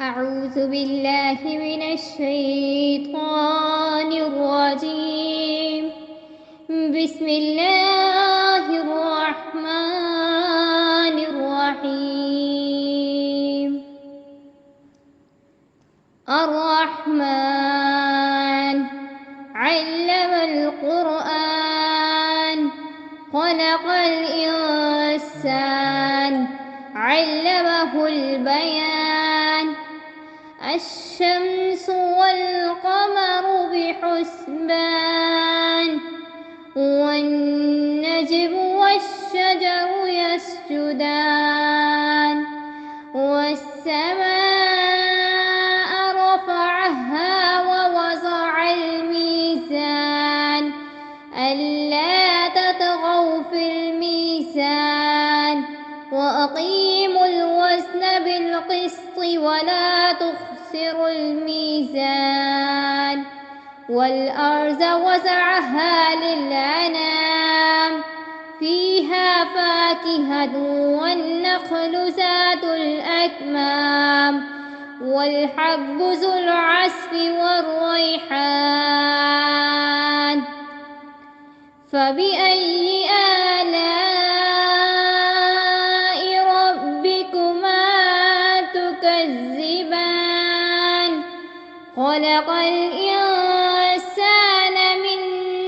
أعوذ بالله من الشيطان الرجيم. بسم الله الرحمن الرحيم. الرحمن علم القرآن خلق الإنسان علمه البيان. الشمس والقمر بحسبان والنجم والشجر يسجدان والسماء رفعها ووضع الميزان ألا تطغوا في الميزان وأقيموا الوزن بالقسط ولا تخسروا الميزان والأرض وزعها للأنام فيها فاكهة والنخل ذات الأكمام والحب ذو العصف والريحان فبأي آلاء ربكما تكذبان خلق الإنسان من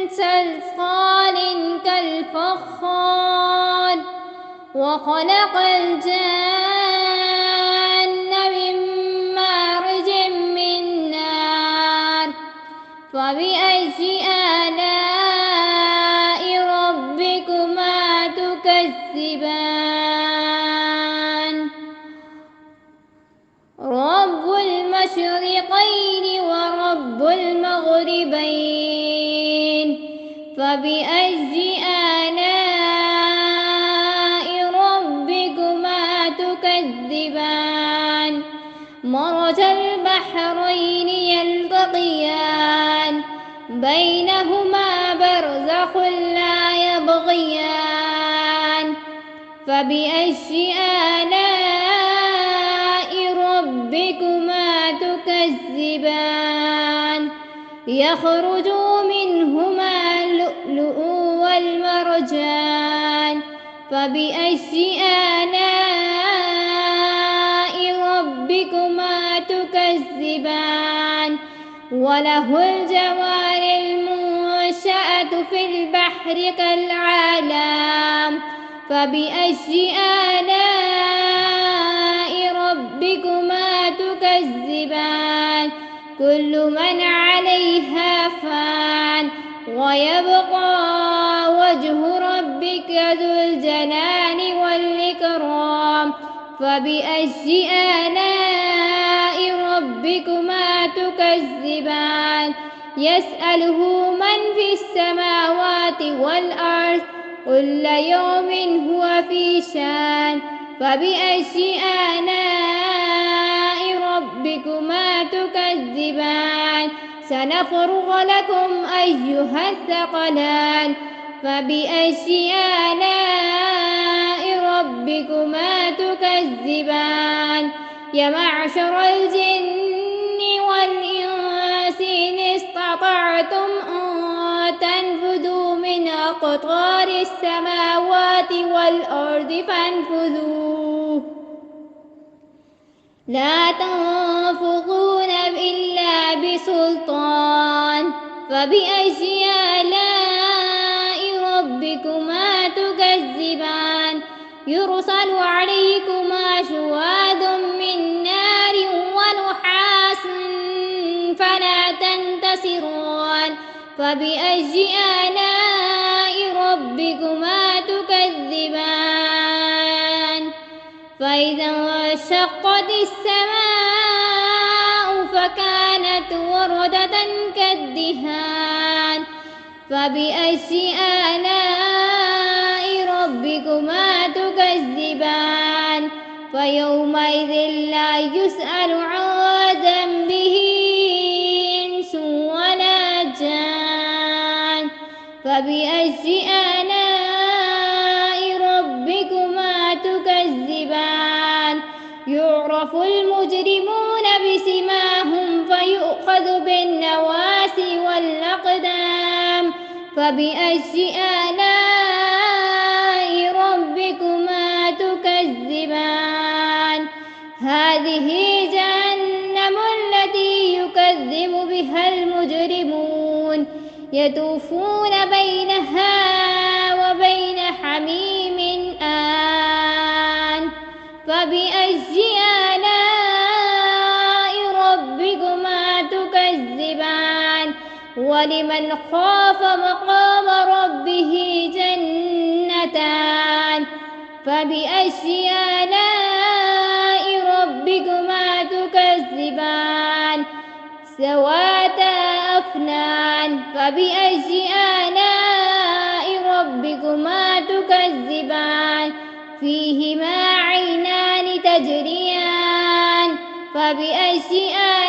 صلصال كالفخار وخلق الجن من مارج من نار فبأي آلاء ربكما تكذبان رب المشرقين ورب المغربين فبأي آلاء ربكما تكذبان مرج البحرين يلتقيان بينهما برزخ لا يبغيان فبأي آلاء ربكما تكذبان يخرج منهما اللؤلؤ والمرجان فبأي آلاء ربكما تكذبان وله الجوار المنشآت في البحر كالأعلام فبأي آلاء ربكما تكذبان كل من عليها فان ويبقى وجه ربك ذو الجلال والإكرام فبأي آلاء ربكما تكذبان يسأله من في السماوات والأرض كل يوم هو في شان فبأي آلاء ربكما تكذبان سنفرغ لكم أيها الثقلان فبأي آلاء ربكما تكذبان يا معشر الجن والإنس إن استطعتم أن تنفذوا من أقطار السماوات والأرض فانفذوا لا تنفذون إلا بسلطان فبأي آلاء ربكما تكذبان يرسل عليكما شواظ من نار ونحاس فلا تنتصران فبأي آلاء ربكما تكذبان فإذا انشقت السماء فكانت وردة كالدهان فبأي آلاء ربكما تكذبان فيومئذ لا يسأل عن ذنبه إنس ولا جان فبأي آلاء ربكما تكذبان يعرض يعرف المجرمون بسيماهم فيؤخذ بالنواسي والأقدام فبأي آلاء ربكما تكذبان هذه جهنم التي يكذب بها المجرمون يطوفون بينها وبين حميم آن فبأي آلاء ربكما تكذبان ولمن خاف مقام ربه جنتان فبأي آلاء ربكما تكذبان ذواتا أفنان فبأي آلاء ربكما تكذبان فيهما عينان تجريان فبأي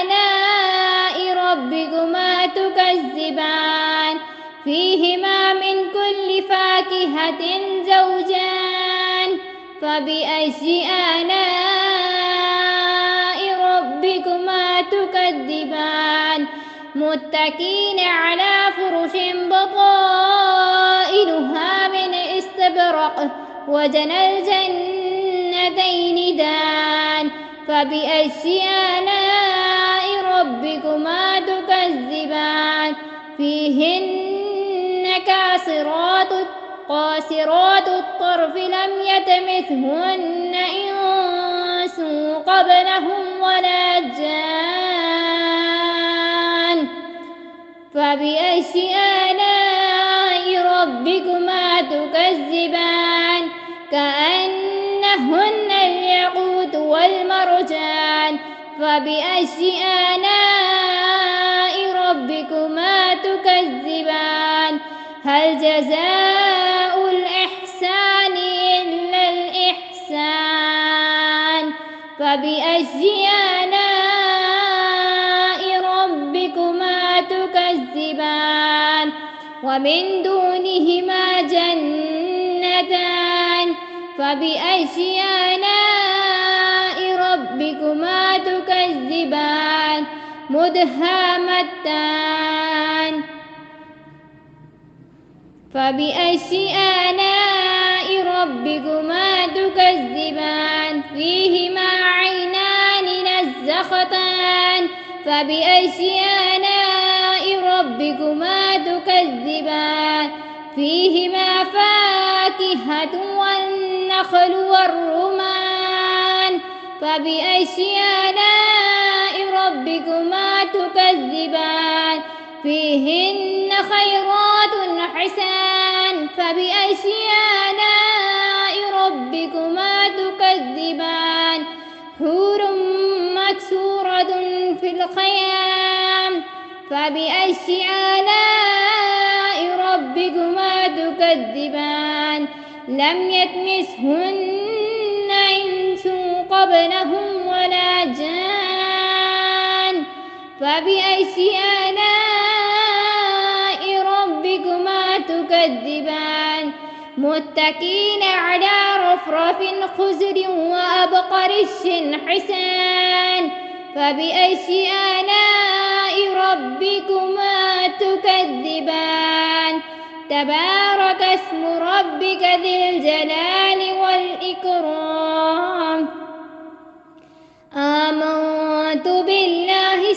آلاء ربكما تكذبان فيهما من كل فاكهة زوجان فبأي آلاء ربكما تكذبان متكئين على فرش بطائنها من استبرق وجنى الجنتين دان فبأي آلاء ربكما تكذبان فيهن قاصرات الطرف لم يطمثهن إنس قبلهم ولا جان فبأي آلاء ربكما تكذبان كأنهن الياقوت والمرجان فبأي آلاء ربكما تكذبان هل جزاء الإحسان إلا الإحسان فبأي آلاء ربكما تكذبان ومن دونهما جنتان فبأي آلاء ربكما تكذبان مدهامتان فبأي آلاء ربكما تكذبان فيهما عينان نزختان فبأي آلاء ربكما تكذبان فيهما فاكهة والنخل والرمان فبأي آلاء ربكما تكذبان فيهن خيرات حسان فبأي آلاء ربكما تكذبان حور مكسورة في الخيام فبأي آلاء ربكما تكذبان لم يطمثهن إنس قبلهم ولا جان فبأي آلاء ربكما تكذبان متكئين على رفرف خضر وأبقرش حسان فبأي آلاء ربكما تكذبان تبارك اسم ربك ذي الجلال والإكرام آمنت بالله